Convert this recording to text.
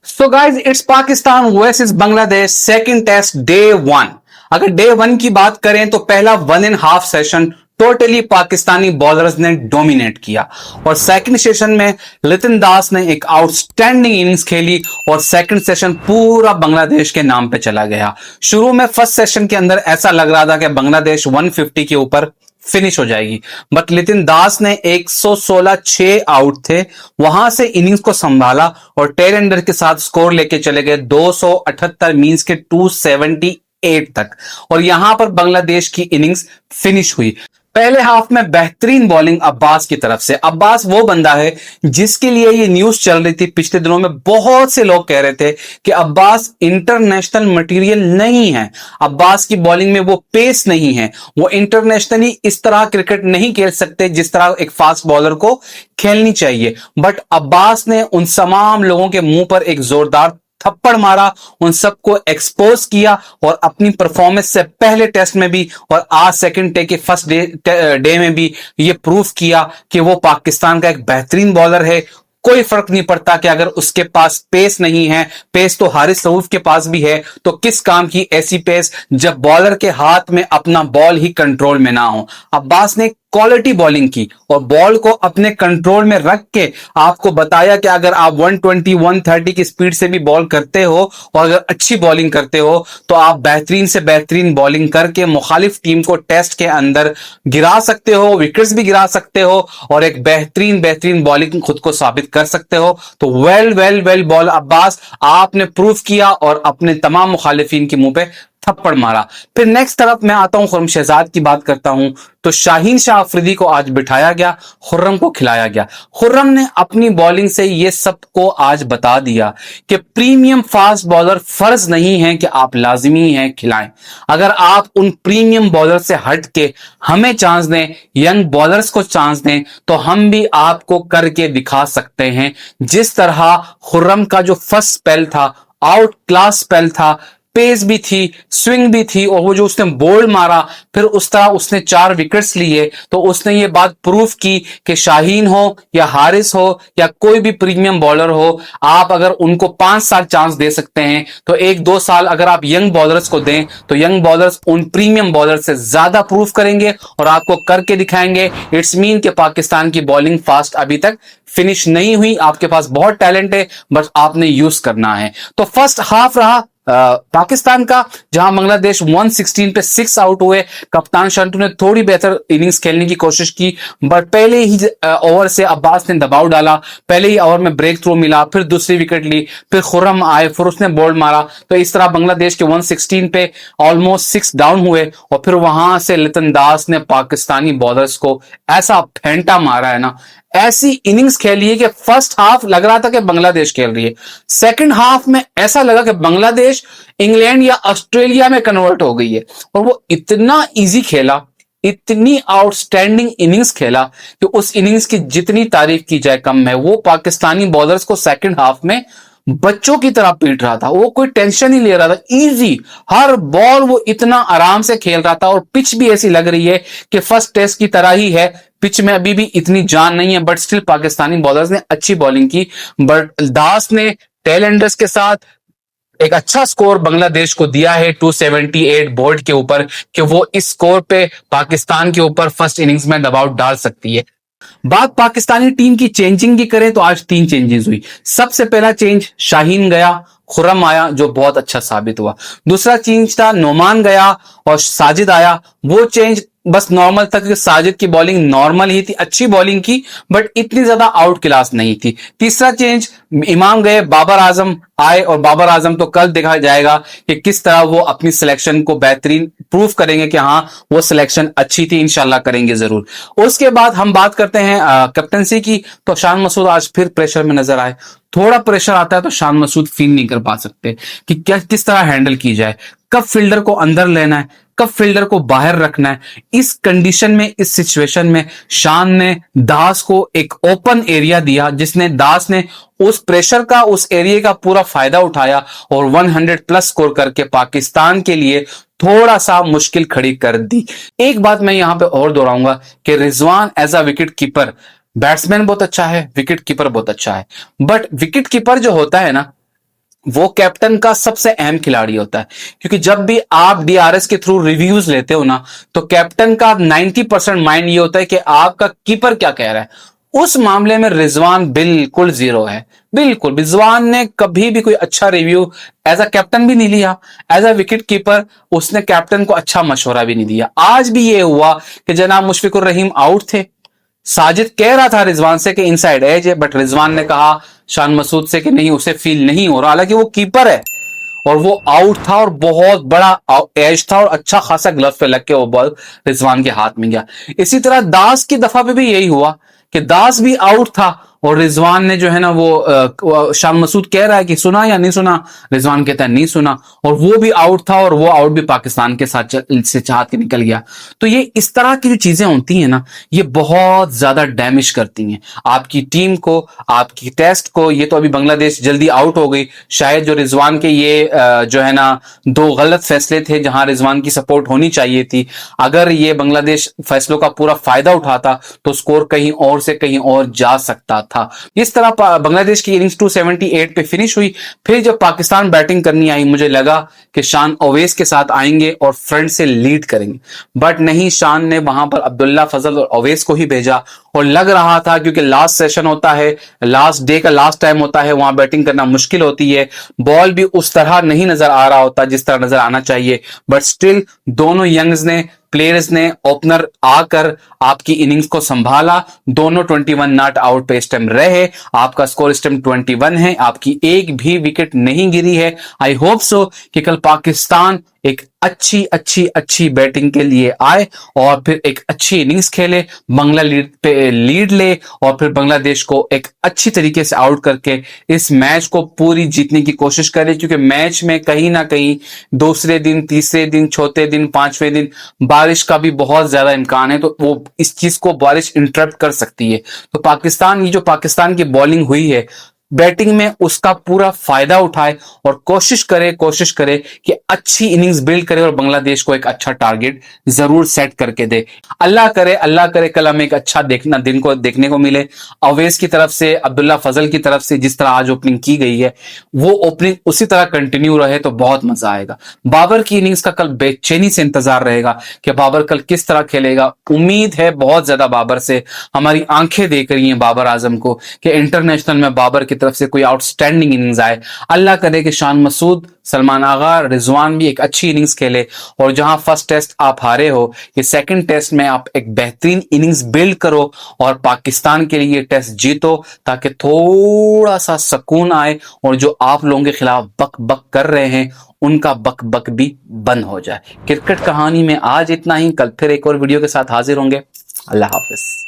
So guys it's Pakistan versus Bangladesh second test day one. अगर day one की बात करें तो पहला 1.5 सेशन टोटली पाकिस्तानी बॉलर्स ने डोमिनेट किया और सेकंड सेशन में लितिन दास ने एक आउटस्टैंडिंग इनिंग्स खेली और सेकंड सेशन पूरा बांग्लादेश के नाम पे चला गया। शुरू में फर्स्ट सेशन के अंदर ऐसा लग रहा था कि बांग्लादेश 150 के ऊपर फिनिश हो जाएगी, बट लितिन दास ने 116 6 आउट थे, वहां से इनिंग्स को संभाला और टेल एंडर के साथ स्कोर लेके चले गए 278 मींस के 278 तक और यहां पर बांग्लादेश की इनिंग्स फिनिश हुई। पहले हाफ में बेहतरीन बॉलिंग अब्बास की तरफ से। अब्बास वो बंदा है जिसके लिए ये न्यूज चल रही थी पिछले दिनों में, बहुत से लोग कह रहे थे कि अब्बास इंटरनेशनल मटेरियल नहीं है, अब्बास की बॉलिंग में वो पेस नहीं है, वो इंटरनेशनली इस तरह क्रिकेट नहीं खेल सकते जिस तरह एक फास्ट बॉलर को खेलनी चाहिए। बट अब्बास ने उन तमाम लोगों के मुंह पर एक जोरदार थप्पड़ मारा, उन सबको एक्सपोज किया और अपनी परफॉर्मेंस से पहले टेस्ट में भी और आज सेकंड डे के फर्स्ट डे में भी ये प्रूफ किया कि वो पाकिस्तान का एक बेहतरीन बॉलर है। कोई फर्क नहीं पड़ता कि अगर उसके पास पेस नहीं है, पेस तो हारिस रऊफ के पास भी है, तो किस काम की ऐसी पेस जब बॉलर के हाथ में अपना बॉल ही कंट्रोल में ना हो। अब्बास ने क्वालिटी बॉलिंग की और बॉल को अपने कंट्रोल में रख के आपको बताया कि अगर आप 120 130 की स्पीड से भी बॉल करते हो और अगर अच्छी बॉलिंग करते हो तो आप बेहतरीन से बेहतरीन बॉलिंग करके मुखालिफ टीम को टेस्ट के अंदर गिरा सकते हो, विकेट्स भी गिरा सकते हो और एक बेहतरीन बेहतरीन बॉलिंग खुद को साबित कर सकते हो। तो well well well ball Abbas, आपने प्रूफ किया और अपने तमाम मुखालिफिन के मुंह पे थप्पड़ मारा। फिर नेक्स्ट तरफ मैं आता हूं, खुर्रम शहजाद की बात करता हूं तो शाहीन शाह अफरीदी को आज बिठाया गया, खुर्रम को खिलाया गया। खुर्रम ने अपनी बॉलिंग से ये सबको आज बता दिया कि प्रीमियम फास्ट बॉलर फर्ज नहीं है कि आप लाजिमी हैं खिलाएं। अगर आप उन प्रीमियम बॉलर से हट के हमें चांस दें, यंग बॉलर्स को चांस दें, तो हम भी आपको करके दिखा सकते हैं। जिस तरह खुर्रम का जो फर्स्ट स्पेल था, आउट क्लास स्पेल था, पेस भी थी, स्विंग भी थी और वो जो उसने बोल्ड मारा फिर उस तरह उसने 4 विकेट्स लिए, तो उसने ये बात प्रूफ की कि शाहीन हो या हारिस हो या कोई भी प्रीमियम बॉलर हो, आप अगर उनको 5 साल चांस दे सकते हैं तो 1-2 साल अगर आप यंग बॉलर्स को दें तो यंग बॉलर्स उन प्रीमियम बॉलर से ज्यादा प्रूफ करेंगे और आपको करके दिखाएंगे। इट्स मीन कि पाकिस्तान की बॉलिंग फास्ट अभी तक फिनिश नहीं हुई, आपके पास बहुत टैलेंट है बस आपने यूज करना है। तो फर्स्ट हाफ रहा पाकिस्तान का, जहां बांग्लादेश 116 पे 6 आउट हुए। कप्तान शंटू ने थोड़ी बेहतर इनिंग्स खेलने की कोशिश की बट पहले ही ओवर से अब्बास ने दबाव डाला, पहले ही ओवर में ब्रेक थ्रू मिला, फिर दूसरी विकेट ली, फिर खुर्रम आए, फिर उसने बोल्ड मारा, तो इस तरह बांग्लादेश के 116 पे ऑलमोस्ट 6 डाउन हुए और फिर वहां से लितिन दास ने पाकिस्तानी बॉलर्स को ऐसा फेंटा मारा है ना, ऐसी इनिंग्स खेली है कि फर्स्ट हाफ लग रहा था कि बांग्लादेश खेल रही है, सेकंड हाफ में ऐसा लगा कि बांग्लादेश इंग्लैंड या ऑस्ट्रेलिया में कन्वर्ट हो गई है। और वो इतना इजी खेला, इतनी आउटस्टैंडिंग इनिंग्स खेला कि उस इनिंग्स की जितनी तारीफ की जाए कम है। वो पाकिस्तानी बॉलर्स को सेकंड हाफ में बच्चों की तरह पीट रहा था, वो कोई टेंशन नहीं ले रहा था, इजी हर बॉल वो इतना आराम से खेल रहा था और पिच भी ऐसी लग रही है कि फर्स्ट टेस्ट की तरह ही है। पिच में अभी भी इतनी जान नहीं है बट स्टिल पाकिस्तानी बॉलर्स ने अच्छी बॉलिंग की। बट दास ने टेल एंडर्स के साथ एक अच्छा स्कोर बांग्लादेश को दिया है 278 बोर्ड के ऊपर, कि वो इस स्कोर पे पाकिस्तान के ऊपर फर्स्ट इनिंग्स में दबाव डाल सकती है। बात पाकिस्तानी टीम की चेंजिंग की करें तो आज 3 चेंजेस हुई। सबसे पहला चेंज शाहीन गया, खुर्रम आया जो बहुत अच्छा साबित हुआ। दूसरा चेंज था नोमान गया और साजिद आया, वो चेंज बस नॉर्मल था कि साजिद की बॉलिंग नॉर्मल ही थी, अच्छी बॉलिंग की बट इतनी ज्यादा आउट क्लास नहीं थी। तीसरा चेंज इमाम गए, बाबर आजम आए और बाबर आजम तो कल देखा जाएगा कि किस तरह वो अपनी सिलेक्शन को बेहतरीन प्रूफ करेंगे कि हाँ वो सिलेक्शन अच्छी थी, इंशाल्लाह करेंगे जरूर। उसके बाद हम बात करते हैं कैप्टनसी की, तो शान मसूद आज फिर प्रेशर में नजर आए। थोड़ा प्रेशर आता है तो शान मसूद फील नहीं कर पा सकते कि क्या किस तरह हैंडल की जाए, कब फील्डर को अंदर लेना है, कब फील्डर को बाहर रखना है। इस कंडीशन में, इस सिचुएशन में शान ने दास को एक ओपन एरिया दिया जिसने दास ने उस प्रेशर का, उस एरिया का पूरा फायदा उठाया और 100 प्लस स्कोर करके पाकिस्तान के लिए थोड़ा सा मुश्किल खड़ी कर दी। एक बात मैं यहां पे और दोहराऊंगा कि Rizwan as a wicket keeper, batsman बहुत अच्छा है, विकेट कीपर बहुत अच्छा है, बट विकेट कीपर जो होता है ना वो कैप्टन का सबसे अहम खिलाड़ी होता है, क्योंकि जब भी आप डीआरएस के थ्रू रिव्यूज लेते हो ना, तो कैप्टन का 90% माइंड ये होता है कि आपका कीपर क्या कह रहा है। उस मामले में रिजवान बिल्कुल जीरो है। बिल्कुल, रिजवान ने कभी भी कोई अच्छा रिव्यू एज अ कैप्टन भी नहीं लिया, एज अ विकेट कीपर उसने कैप्टन को अच्छा मशवरा भी नहीं दिया। आज भी ये हुआ कि जनाब मुशफिकुर रहीम आउट थे, साजिद कह रहा था रिजवान से कि इनसाइड एज है, बट रिजवान ने कहा शान मसूद से कि नहीं, उसे फील नहीं हो रहा, हालांकि वो कीपर है और वो आउट था और बहुत बड़ा एज था और अच्छा खासा ग्लव पे लग के वो बॉल रिजवान के हाथ में गया। इसी तरह दास की दफा पे भी यही हुआ कि दास भी आउट था और रिजवान ने जो है ना वो शान मसूद कह रहा है कि सुना या नहीं सुना, रिजवान कहता है नहीं सुना, और वो भी आउट था और वो आउट भी पाकिस्तान के साथ से चाहत के निकल गया। तो ये इस तरह की जो चीजें होती हैं ना, ये बहुत ज्यादा डैमेज करती हैं आपकी टीम को, आपकी टेस्ट को। ये तो अभी बांग्लादेश जल्दी आउट हो गई, शायद जो रिजवान के ये जो है ना दो गलत फैसले थे जहां रिजवान की सपोर्ट होनी चाहिए थी, अगर ये बांग्लादेश फैसलों का पूरा फायदा उठाता तो स्कोर कहीं और से कहीं और जा सकता था। इस तरह बांग्लादेश की इनिंग्स 278 पे फिनिश हुई। फिर जब पाकिस्तान बैटिंग करनी आई, मुझे लगा कि शान ओवैस के साथ आएंगे और फ्रंट से लीड करेंगे, बट नहीं, शान ने वहां पर अब्दुल्ला फजल और ओवैस को ही भेजा। और लग रहा था क्योंकि लास्ट सेशन होता है, लास्ट डे का लास्ट टाइम होता है, वहां बैटिंग करना मुश्किल होती है, बॉल भी उस तरह नहीं नजर आ रहा होता जिस तरह नजर आना चाहिए, बट स्टिल दोनों यंग्स ने, प्लेयर्स ने, ओपनर आकर आपकी इनिंग्स को संभाला। दोनों 21 नॉट आउट पे इस टाइम रहे, आपका स्कोर इस टाइम 21 है, आपकी एक भी विकेट नहीं गिरी है। आई होप सो कि कल पाकिस्तान एक अच्छी अच्छी अच्छी बैटिंग के लिए आए और फिर एक अच्छी इनिंग्स खेले, बांग्ला लीड पे लीड ले और फिर बांग्लादेश को एक अच्छी तरीके से आउट करके इस मैच को पूरी जीतने की कोशिश करे, क्योंकि मैच में कहीं ना कहीं दूसरे दिन, तीसरे दिन, चौथे दिन, पांचवें दिन बारिश का भी बहुत ज्यादा इम्कान है, तो वो इस चीज को बारिश इंटरप्ट कर सकती है। तो पाकिस्तान, ये जो पाकिस्तान की बॉलिंग हुई है बैटिंग में, उसका पूरा फायदा उठाए और कोशिश करे कि अच्छी इनिंग्स बिल्ड करे और बांग्लादेश को एक अच्छा टारगेट जरूर सेट करके दे। अल्लाह करे कल हमें एक अच्छा दिन को देखने को मिले। अवैस की तरफ से, अब्दुल्ला फजल की तरफ से जिस तरह आज ओपनिंग की गई है, वो ओपनिंग उसी तरह कंटिन्यू रहे तो बहुत मजा आएगा। बाबर की इनिंग्स का कल बेचैनी से इंतजार रहेगा कि बाबर कल किस तरह खेलेगा। उम्मीद है बहुत ज्यादा बाबर से, हमारी आंखें देख रही हैं बाबर आजम को कि इंटरनेशनल में बाबर की तरफ से कोई आउटस्टैंडिंग इनिंग्स आए। अल्लाह करे कि शान मसूद, सलमान आगा, रिजवान भी एक अच्छी इनिंग्स खेले और जहां फर्स्ट टेस्ट आप हारे हो, ये सेकंड टेस्ट में आप एक बेहतरीन इनिंग्स बिल्ड करो और पाकिस्तान के लिए टेस्ट जीतो, ताकि थोड़ा सा सुकून आए और जो आप लोगों के खिलाफ बक बक कर रहे हैं उनका बक बक भी बंद हो जाए। क्रिकेट कहानी में आज इतना ही, कल फिर एक और वीडियो के साथ हाजिर होंगे। अल्लाह हाफिज।